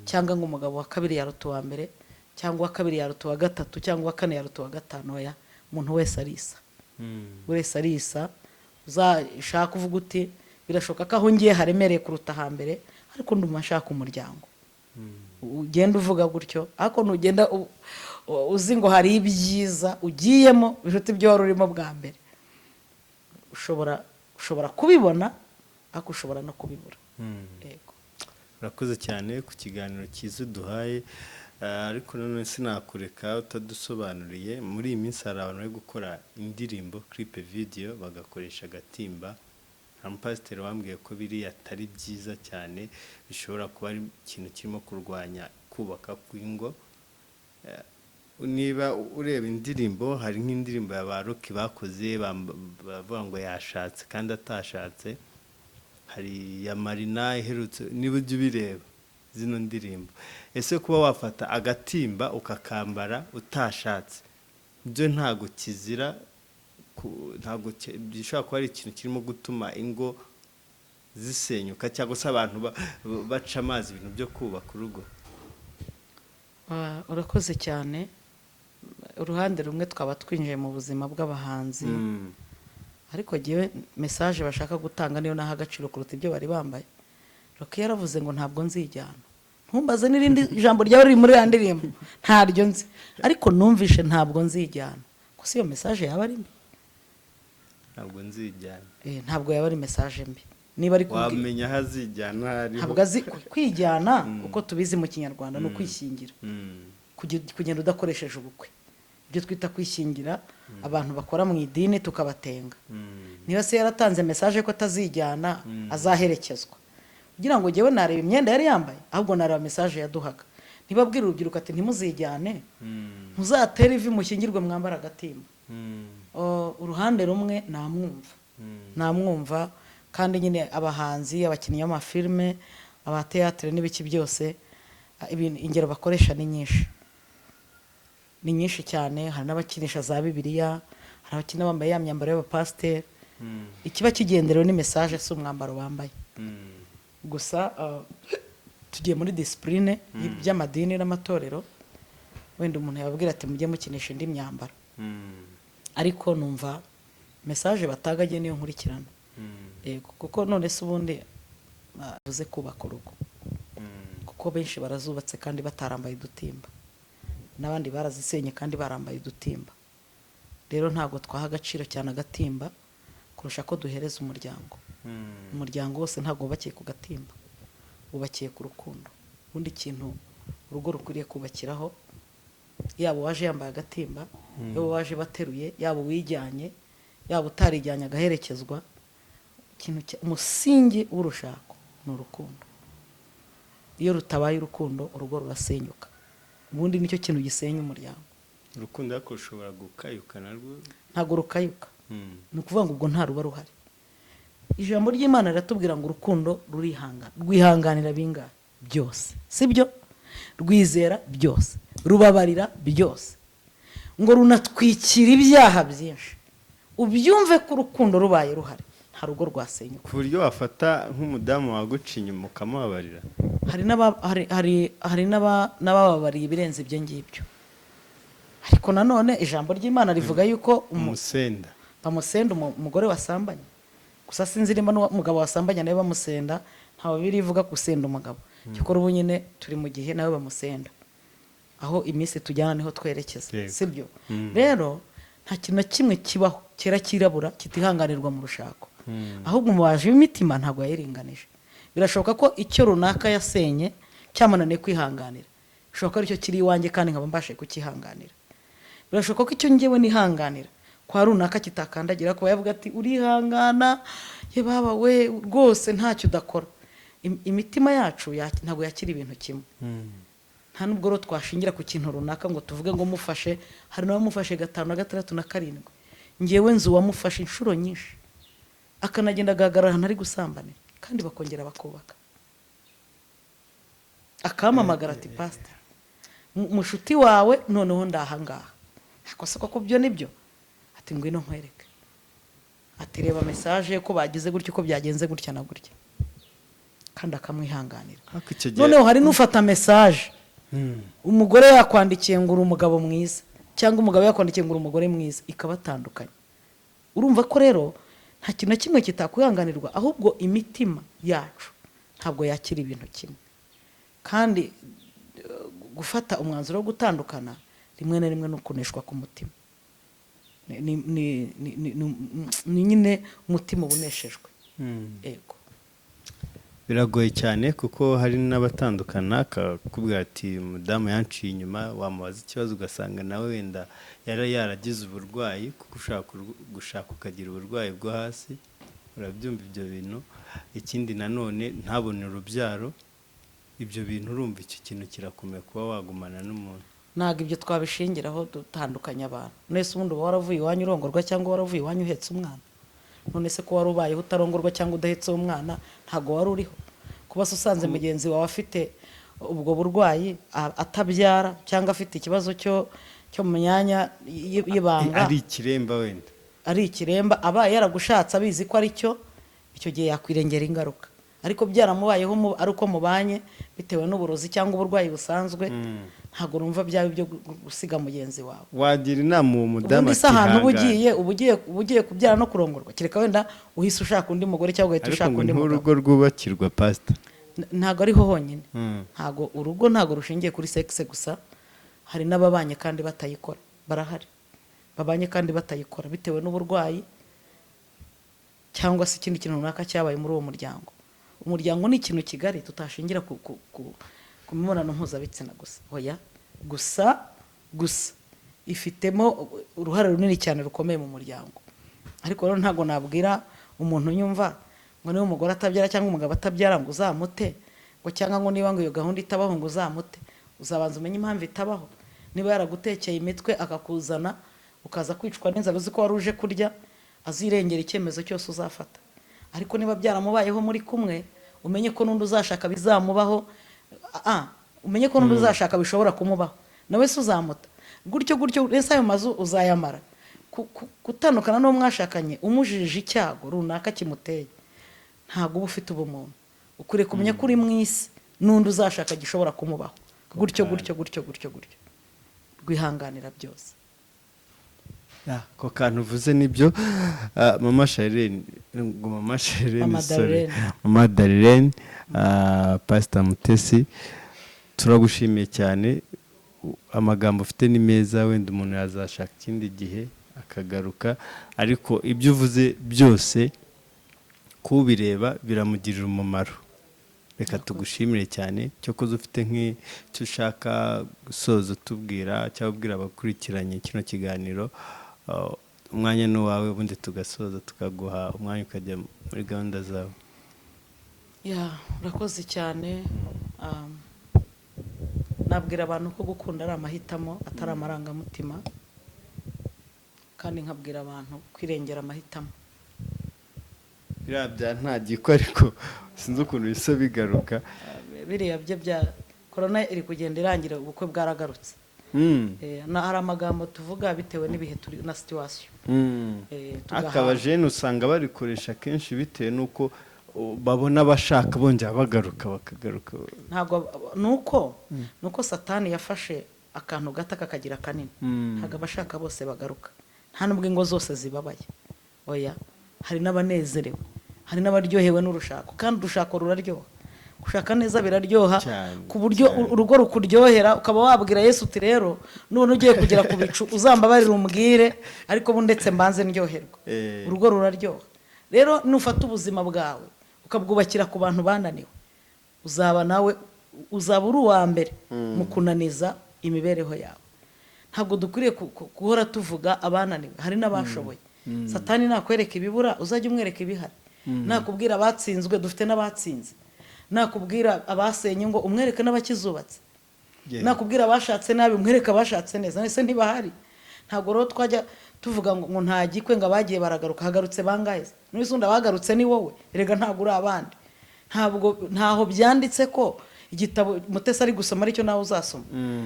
cyangwa ngo umugabo wa kabiri yaruta uwa mbere, cyangwa uwa kabiri yaruta uwa gatatu, cyangwa uwa kane yaruta uwa gatanu. Oya, umuntu wese arisa. Wese arisa. Uzashaka kuvuga uti birashoboka ko aho ngiye haremereye kuruta hambere, ariko ndumva nshaka umuryango. Ugenda uvuga gutyo, ariko nugenda uzi ngo hari ibyiza ugiyemo biruta ibyo wari urimo bwa mbere. Ushobora kubibona, ariko ushobora no kubibura. Yego. Urakoze cyane ku kiganiro cyiza uduhaye, ariko none sinakureka utadusobanuriye. Muri iyi minsi hari abantu bari gukora indirimbo, clip video, bagakoresha agatimba. Pasiteri wambwiye ko biriya atari byiza cyane, bishobora kuba ari ikintu kirimo kurwanya kubaka kw'ingo. Niba ureba indirimbo, hari nk'indirimbo ya ba Roki bakoze bavuga ngo yashatse kandi atashatse, hari ya Marina iherutse, niba ujya ubireba zino ndirimbo. Ese kuba wafata agatimba ukakambara utashatse, ibyo ntago kizira, ntago bishobora kuba ari ikintu kirimo gutuma ingo zisenyuka, cyangwa se abantu baca amazi ibintu byo kubaka urugo? Urakoze cyane. Uruhande rumwe twaba twinjiye mu buzima bw'abahanzi, ariko giwe message bashaka gutanga niyo naha agaciro kuruta ibyo bari bambaye. Roki yaravuze ngo ntabwo nzijyana. Ntumbaze n'irindi ijambo ryawe riri muri ya ndirimbo, ntaryo nzi, ariko numvishe ntabwo nzijyana. Ko si iyo message yaba ari mbi? Ntabwo nzijyana. Ntabwo yaba ari message mbi. Niba ari wamenya hazijyana hari ntabwo azi kwijyana. Uko tubizi mu Kinyarwanda no kwishingira, kugenda udakoresheje ubukwe, ibyo twita kwishingira. Abantu bakora mu idini tukabatenga. Niba se yaratanze message ko atazijyana, azaherekezwa. Kugira ngo jewe nareba imyenda yari yambaye, ahubwo nareba message yaduhaga. Nibabwira urubyiruko ati ntimuzijyane, muzatere ivi mushyingirwe mwambara agatimba. Uruhande rumwe namwumva, kandi nyine abahanzi, abakinnyi b'amafilme, abateatre n'ibiki byose, ingero bakoresha ni nyinshi cyane. Hari n'abakinisha za Bibiliya, hari abakina bambaye ya myambaro y'abapasiteri. Ikiba kigenderewe ni message, si umwambaro bambaye. Gusa tugiye muri discipline by'amadini n'amatorero, wenda umuntu yababwira ati mujye mukinisha indi myambaro, ariko numva message batagagiye niyo nkurikirana. Kuko none se ubundi bavuze kubaka urugo, kuko benshi barazubatse kandi batarambaye udutimba, n'abandi barazisenye kandi barambaye udutimba. Rero ntabwo twaha agaciro cyane agatimba kurusha ko duhereza umuryango. Umuryango wose ntabwo wubakiye ku gatimba, wubakiye ku rukundo. Ubundi kintu urugo rukwiriye kubakiraho, yaba waje yambaye agatimba, yaba waje bateruye, yaba uwijyanye, yaba utarijyanye agaherekezwa, umusingi w'urushako ni urukundo. Iyo rutabaye urukundo, urugo rurasenyuka. Ubundi nicyo kintu gisenya umuryango. Urukundo ariko rushobora gukayuka narwo? Ntabwo rukayuka. Ni ukuvuga ngo ubwo nta ruba ruhari. Ijambo ry'Imana riratubwira ngo urukundo rwihanganira bingahe byose, sibyo? Rwizera byose, rubabarira byose, ngo runatwikira ibyaha byinshi. Ubyumve ko urukundo rubaye ruhari, nta rugo rwasenyuka. Ku buryo wafata nk'umudamu waguca inyuma ukamubabarira? Hari n'abababariye ibirenze ibyo ngibyo. Ariko nanone ijambo ry'Imana rivuga yuko bamusenda umugore wasambanye. Gusa sinzirimo n'umugabo wasambanye nawe bamusenda, ntawe birivuga gusenda umugabo. Cyokora ubu nyine turi mu gihe nawe bamusenda. Aho iminsi tujyana niho twerekeza, sibyo? Rero nta kintu na kimwe kibaho kera kirabura kitihanganirwa mu rushako. Ahubwo umubaje w'imitima ntabwo yayiringanije. Birashoboka ko icyo runaka yasenye cyamunaniye kwihanganira, bishoboka aricyo kiri iwanjye kandi nkaba mbashe kukihanganira. Birashoboka ko icyo ngewe nihanganira kwa runaka kitakandagira, kuba yavuga ati urihangana ye baba we rwose ntacyo udakora. Imitima yacu ntabwo yakira ibintu kimwe. Nta nubwo ro twashingira ku kintu runaka ngo tuvuge ngo mufashe, hari n'abamufashe 5 na 6 na 7. Ngewe nzi uwamufashe inshuro nyinshi, akanagenda agahagarara ntari gusambane, kandi bakongera bakubaka. Akamamagara ati pastor mushuti wawe noneho ndahangaha akose koko byo nibyo ati ngwino nkwereke ati reba message ko bagize gutyo ko byagenze gutya na gutya kandi akamwihanganira noneho hari nufata message umugore yakwandikiye ngo uri umugabo mwiza cyangwa umugabo yakwandikiye ngo uri umugore mwiza ikabatandukanye urumva ko rero nta kintu na kimwe kitakwihanganirwa ahubwo imitima yacu ntabwo yakira ibintu kimwe kandi gufata umwanzuro wo gutandukana rimwe na rimwe no kuneshwa ku mutima ni nyine umutima ubuneshejwe yego biragoye cyane kuko hari n'abatandukana akakubwira ati umudamu yanciye inyuma wamubaza ikibazo ugasanga nawe wenda yaragize uburwayi kuko gushaka ukagira uburwayi bwo hasi urabyumva ibyo bintu ikindi nanone ntabone urubyaro ibyo bintu urumva icyo kintu kirakomeye kuba wagumana n'umuntu ntabwo ibyo twabishingiraho dutandukanya abantu none se ubundi uba waravuye iwanyu urongorwa cyangwa waravuye iwanyu uhetse umwana none se ko wari ubayeho utarongorwa cyangwa udahetse umwana ntabwo wari uriho kuba se usanze mugenzi wawe afite ubwo burwayi atabyara cyangwa afite ikibazo cyo mu myanya y'ibanga ari ikiremba wenda ari ikiremba abaye yaragushatse abizi ko ari cyo icyo gihe yakwirengera ingaruka ariko byaramubayeho ari uko mubanye bitewe n'uburozi cyangwa uburwayi busanzwe ntabwo urumva byaba ibyo gusiga mugenzi wawe wagira inama uwo mudamu ati ahantu ugiye kubyara no kurongorwa kereka wenda uhise ushaka undi mugore cyangwa ugahita ushaka undi mugabo urugo rwubakirwa pastor ntabwo ariho honyine ntabwo urugo ntabwo rushingiye kuri sexe gusa hari n'ababanye kandi batayikora barahari babanye kandi batayikora bitewe n'uburwayi cyangwa se ikindi kintu runaka cyabaye muri uwo muryango umuryango ni ikintu kigari tutashingira ku mibonano mpuzabitsina gusa oya gusa ifitemo uruhare runini cyane rukomeye mu muryango ariko rero ntabwo nabwira umuntu nyumva ngo niba umugore atabyara cyangwa umugabo atabyara ngo uzamute ngo cyangwa ngo niba ngo iyo gahunda itabaho ngo uzamute uzabanza umenye impamvu itabaho niba yaragutekeye imitwe akakuzana ukaza kwicwa n'inzara uzi ko wari uje kurya azirengera icyemezo cyose uzafata ariko niba byaramubayeho muri kumwe umenye ko n'undi uzashaka bizamubaho umenye ko n'undi uzashaka bishobora kumubaho nawe se uzamuta gutyo ese ayo mazu uzayamara gutandukana n'uwo mwashakanye umujije icyago runaka kimuteye ntabwo uba ufite ubumuntu ukwiriye kumenya ko uri mu isi n'undi uzashaka gishobora kumubaho gutyo rwihanganira byose ko kantu uvuze nibyo mama Darlene Pastor Mutesi turagushimiye cyane amagambo ufite ni meza wenda umuntu yazashaka ikindi gihe akagaruka ariko ibyo uvuze byose kubireba biramugirira umumaro reka tugushimire cyane cyo kuza ufite nk'icyo ushaka gusoza utubwira cyangwa ubwira abakurikiranye kino kiganiro umwanya ni uwawe ubundi tugasoza tukaguha umwanya ukajya muri gahunda zawe urakoze cyane nabwira abantu ko gukunda ari amahitamo atari amarangamutima kandi nkabwira abantu kwirengera amahitamo biriya bya ntagiko ariko sinzi ukuntu bisa bigaruka biriya byo bya korona iri kugenda irangira ubukwe bwaragarutse hari amagambo tuvuga bitewe n'ibihe turi na situwasiyo akaba jene usanga barikoresha kenshi bitewe n'uko babona abashaka bongera bakagaruka ntabwo nuko satani yafashe akantu gato kakagira kanini ntabwo abashaka bose bagaruka nta nubwo ingo zose zibabaye oya hari n'abanezerewe hari n'abaryohewe n'urushako kandi urushako ruraryoha gushaka neza biraryoha ku buryo urugo rukuryohera ukaba wabwira Yesu uti rero none ugiye kugera ku bicu uzambabarira umbwire ariko bu ndetse mbanze ndyoherwa urugo ruraryoha rero nufata ubuzima bwawe ukabwubakira ku bantu bananiwe uzaba uri uwa mbere mu kunaniza imibereho yawe ntabwo dukwiriye guhora tuvuga abananiwe hari n'abashoboye satani nakwereka ibibura uzajya umwereka ibihari nakubwira abatsinzwe dufite n'abatsinze nakubwira abasenye ngo umwereke n'abakizubatse nakubwira abashatse nabi umwereke abashatse neza nese ntibahari ntabwo rero twajya tuvuga ngo nta gikwe ngo abagiye baragaruka hagarutse bangahe n'isundi abagarutse ni wowe erega ntabwo uri abandi ntaho byanditse ko igitabo Mutesi ari gusoma aricyo nawe uzasoma.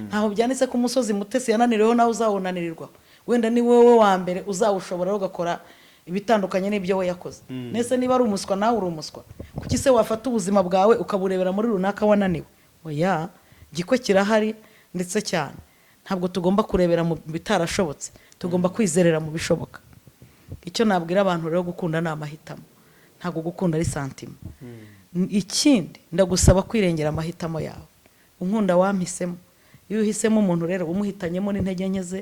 Ntaho byanditse ko umusozi Mutesi yananiriweho nawe uzawunanirirwa. Wenda ni wowe wa mbere uzawushobora ugakora ibitandukanye n'ibyo we yakoze. Nese niba ari umuswa nawe uri umuswa, kuki se wafata ubuzima bwawe ukaburebera muri runaka wananiwe? Oya, gikwe kirahari ndetse cyane. Ntabwo tugomba kurebera mu bitarashobotse, tugomba kwizerera mu bishoboka. Icyo nabwira abantu rero, gukunda ni amahitamo, ntabwo gukunda ari santima. Ikindi ndagusaba kwirengera amahitamo yawe. Unkunda wampisemo. Iyo uhisemo umuntu rero umuhitanyemo n'intege nke ze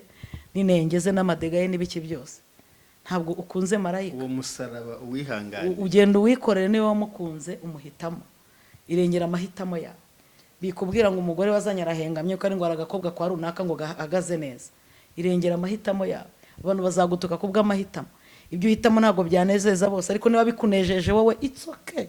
n'inenge ze n'amadega ye n'ibiki byose, ntabwo ukunze marayika. Uwo musaraba uwihangane, ugenda uwikorere niwe wamukunze, umuhitamo. Irengera amahitamo yawe. Bikubwira ngo umugore wazanye arahengamye ko ari ngo aragakobwa kwa runaka ngo gahagaze neza. Irengera amahitamo yawe. Abantu bazagutuka kubw'amahitamo. Ibyo uhitamo ntabwo byanezeza bose, ariko niba bikunejeje wowe it's okay.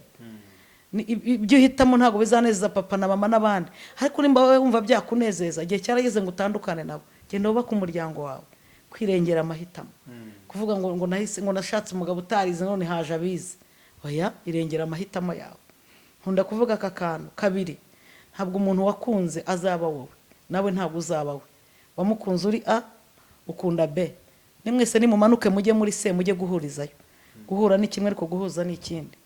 Ibyo uhitamo ntabwo bizanezeza papa na mama n'abandi, ariko nimba wowe wumva byakunezeza, igihe cyarageze ngo utandukane nabo, genda wubake umuryango wawe. Kwirengera amahitamo. Kuvuga ngo nahise ngo nashatse umugabo utarize none haje abize. Oya, irengera amahitamo yawe. Nkunda kuvuga aka kantu kabiri. Ntabwo umuntu wakunze azaba wowe, nawe ntabwo uzaba we. Wamukunze uri A, ukunda B. Nimwese nimumanuke mujye muri C, mujye guhurizayo. Guhura ni kimwe ariko guhuza ni ikindi.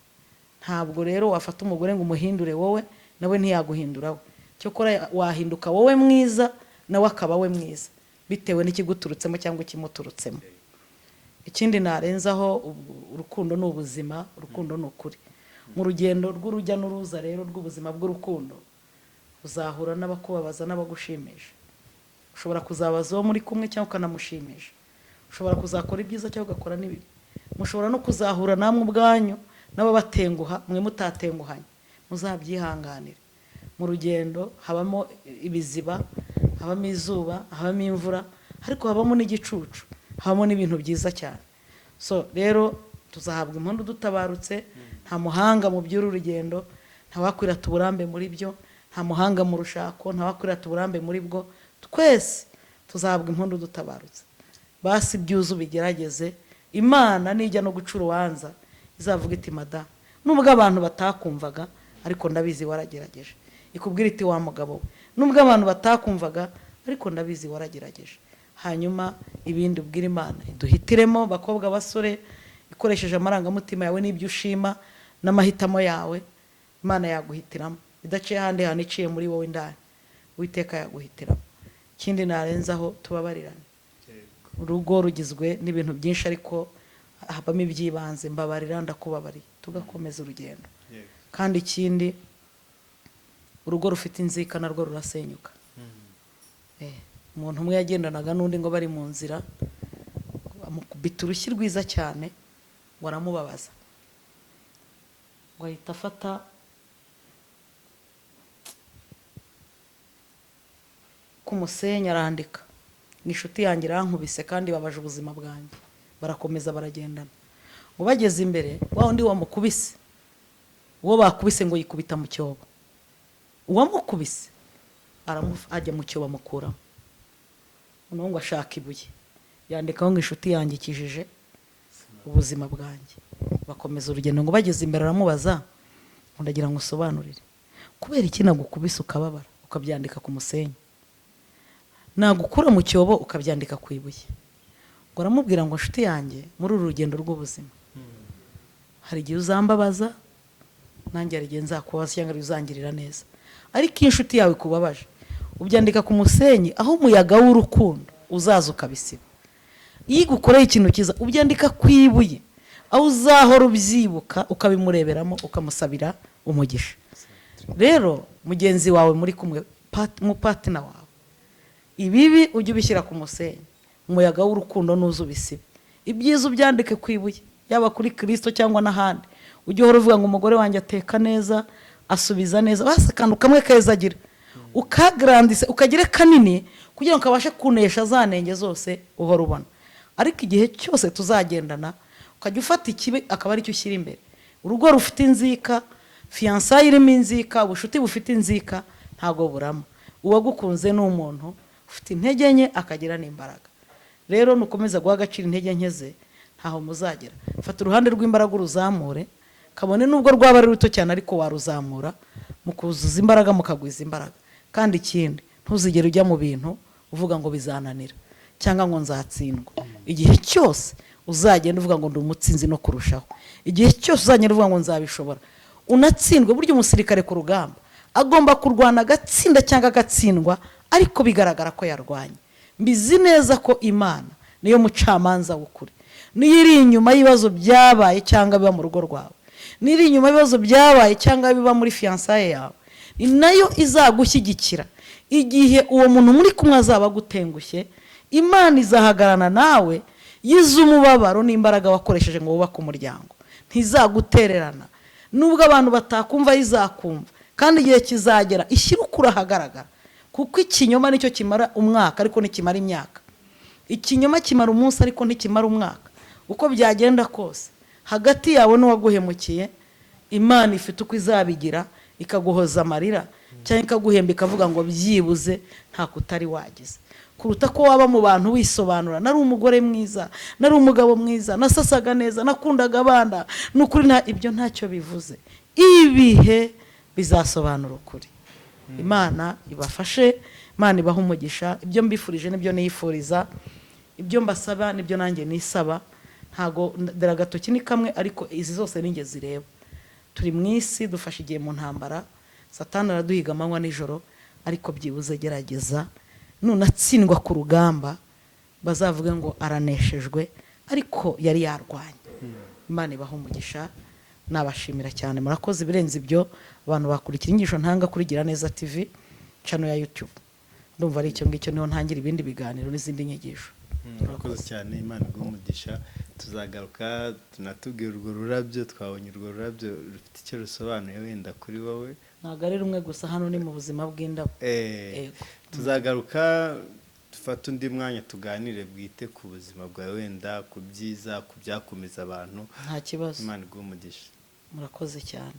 Ntabwo rero wafata umugore ngo umuhindure wowe, nawe ntiyaguhindura we. Cyokora wahinduka wowe mwiza, nawe akaba we mwiza, bitewe n'ikiguturutsemo cyangwa ikimuturutsemo. Ikindi narenzaho, urukundo ni ubuzima, urukundo ni ukuri. Mu rugendo rw'urujya n'uruza rero rw'ubuzima bw'urukundo, uzahura n'abakubabaza n'abagushimisha. Ushobora kuzabaza uwo muri kumwe cyangwa ukanamushimisha. Ushobora kuzakora ibyiza cyangwa ugakora n'ibibi. Mushobora no kuzahura namwe ubwanyu n'ababatenguha, mwe mutatenguhanye. Muzabyihanganire. Mu rugendo habamo ibiziba, habamo izuba, habamo imvura, ariko habamo n'igicucu, habamo n'ibintu byiza cyane. So rero tuzahabwa impundu dutabarutse. Nta muhanga mu by'uru rugendo, nta wakwirata uburambe muri byo, nta muhanga mu rushako, nta wakwirata uburambe muri bwo. Twese tuzahabwa impundu dutabarutse. Basi byuzu bigerageze. Imana nijya no guca urubanza izavuga iti mada, nubwo abantu batakumvaga ariko ndabizi waragerageje. Ikubwira iti wa mugabo we, nubwo abantu batakumvaga ariko ndabizi waragerageje. Hanyuma ibindi ubwira Imana iduhitiremo. Bakobwa basore, ikoresheje amarangamutima yawe n'ibyo ushima n'amahitamo yawe, Imana yaguhitiramo. Idaciye ahandi hantu iciye muri wowe indani, Uwiteka yaguhitiramo. Ikindi narenzaho, tubabarirane. Urugo rugizwe n'ibintu byinshi, ariko habamo ibyibanze. Mbabarira, ndakubabariye, tugakomeza urugendo. Kandi ikindi, urugo rufite inzika narwo rurasenyuka. Umuntu umwe yagendanaga n'undi ngo bari mu nzira, amukubita urushyi rwiza cyane, waramubabaza, ngo ahita afata kumusenyi arandika, inshuti yanjye irankubise kandi babaje ubuzima bwanjye. Barakomeza baragendana. Ngo bageze imbere, wa undi wamukubise, uwo bakubise ngo yikubita mu cyobo. Uwamukubise ajya mu cyobo amukuramo. Noneho ngo ashaka ibuye, yandikaho ngo inshuti yanjye ikijije ubuzima bwanjye. Bakomeza urugendo. Ngo bageze imbere aramubaza, ngo ndagira ngo usobanurire, kubera iki nagukubise ukababara ukabyandika ku musenyi, nagukura mu cyobo ukabyandika ku ibuye? Ngo aramubwira ngo inshuti yanjye, muri uru rugendo rw'ubuzima hari igihe uzambabaza, nanjye hari igihe nzakubabaza cyangwa uzangirira neza, ariko iyo inshuti yawe kubabaje ubyandika ku musenyi, aho umuyaga w'urukundo uzaza ukabisiba. Iyo igukoreye ikintu cyiza ubyandika ku ibuye, aho uzahora ubyibuka ukabimureberamo ukamusabira umugisha. Rero mugenzi wawe muri kumwe, mu partner wawe, ibibi ujye ubishyira ku musenyi, umuyaga w'urukundo nuza ubisibe. Ibyiza ubyandike ku ibuye, yaba kuri Kristo cyangwa n'ahandi. Ujye uhora uvuga ngo umugore wanjye ateka neza, asubiza neza, basi akantu kamwe keza agira, ukagrandise, ukagire kanini kugira ngo kabashe kunesha za nenge zose uhora ubona. Ariko igihe cyose tuzagendana, ukajya ufata ikibi akaba ari cyo ushyira imbere. Urugo rufite inzika, fiançailles irimo inzika, ubushuti bufite inzika, ntago burama. Uwagukunze ni umuntu ufite intege nke akagira n'imbaraga. Rero nukomeza guha agaciro intege nke ze, ntaho muzagera. Fata uruhande rw'imbaraga uruzamure, kabone nubwo rwaba ari ruto cyane ariko waruzamura mu kuzuza imbaraga mukagwiza imbaraga. Kandi ikindi ntuzigere ujya mu bintu uvuga ngo bizananira cyangwa ngo nzatsindwa. Igihe cyose uzagenda uvuga ngo ndi umutsinzi no kurushaho, igihe cyose uzagenda uvuga ngo nzabishobora unatsindwe. Burya umusirikare ku rugamba agomba kurwana agatsinda cyangwa agatsindwa, ariko bigaragara ko yarwanye. Mbizi neza ko Imana niyo mucamanza w'ukuri, niyo iri inyuma y'ibibazo byabaye cyangwa biba mu rugo rwawe, niyo iri inyuma y'ibibazo byabaye cyangwa biba muri fiyansaye yawe, ni nayo izagushyigikira igihe uwo muntu muri kumwe azaba agutengushye. Imana izahagarana nawe yize umubabaro n'imbaraga wakoresheje ngo wubake umuryango, ntizagutererana. Nubwo abantu batakumva izakumva, kandi igihe kizagera ishyira ukuri ahagaragara, kuko ikinyoma nicyo kimara umwaka ariko ntikimara imyaka. Ikinyoma kimara umunsi ariko ntikimara umwaka. Uko byagenda kose hagati yawe n'uwaguhemukiye, Imana ifite uko izabigira, ikaguhoza amarira cyangwa ikaguhemba ikavuga ngo byibuze nta kutari wagize, kuruta ko waba mu bantu wisobanura, nari umugore mwiza, nari umugabo mwiza, nasasaga neza, nakundaga abana, n'ukuri ibyo ntacyo bivuze. Ibihe bizasobanura ukuri. Imana ibafashe, Imana ibaha umugisha. Ibyo mbifurije nibyo niyifuriza, ibyo mbasaba nibyo nanjye nisaba. Ntago dera gatoki ni kamwe, ariko izi zose ninge zireba. Turi mu isi dufashe igihe mu ntambara, Satani araduhiga amanywa nijoro, ariko byibuze gerageza nunatsindwa ku rugamba bazavuge ngo araneshejwe, ariko yari yarwanye. Imana ibaha umugisha, nabashimira cyane. Murakoze ibirenze ibyo. Abantu bakurikira inyigisho ntanga kuri Gira Neza TV channel ya YouTube, ndumva ari icyo ngicyo niho ntangira ibindi biganiro n'izindi nyigisho. Murakoze cyane, Imana iguhe umugisha. Tuzagaruka tunatubwira urwo rurabyo, twabonye urwo rurabyo rufite icyo rusobanuye wenda kuri wowe. Ntabwo ari rumwe gusa, hano ni mu buzima bw'indabo. Tuzagaruka dufate undi mwanya tuganire bwite ku buzima bwawe, wenda ku byiza, ku byakomeza abantu. Nta kibazo. Imana iguhe umugisha. Murakoze cyane.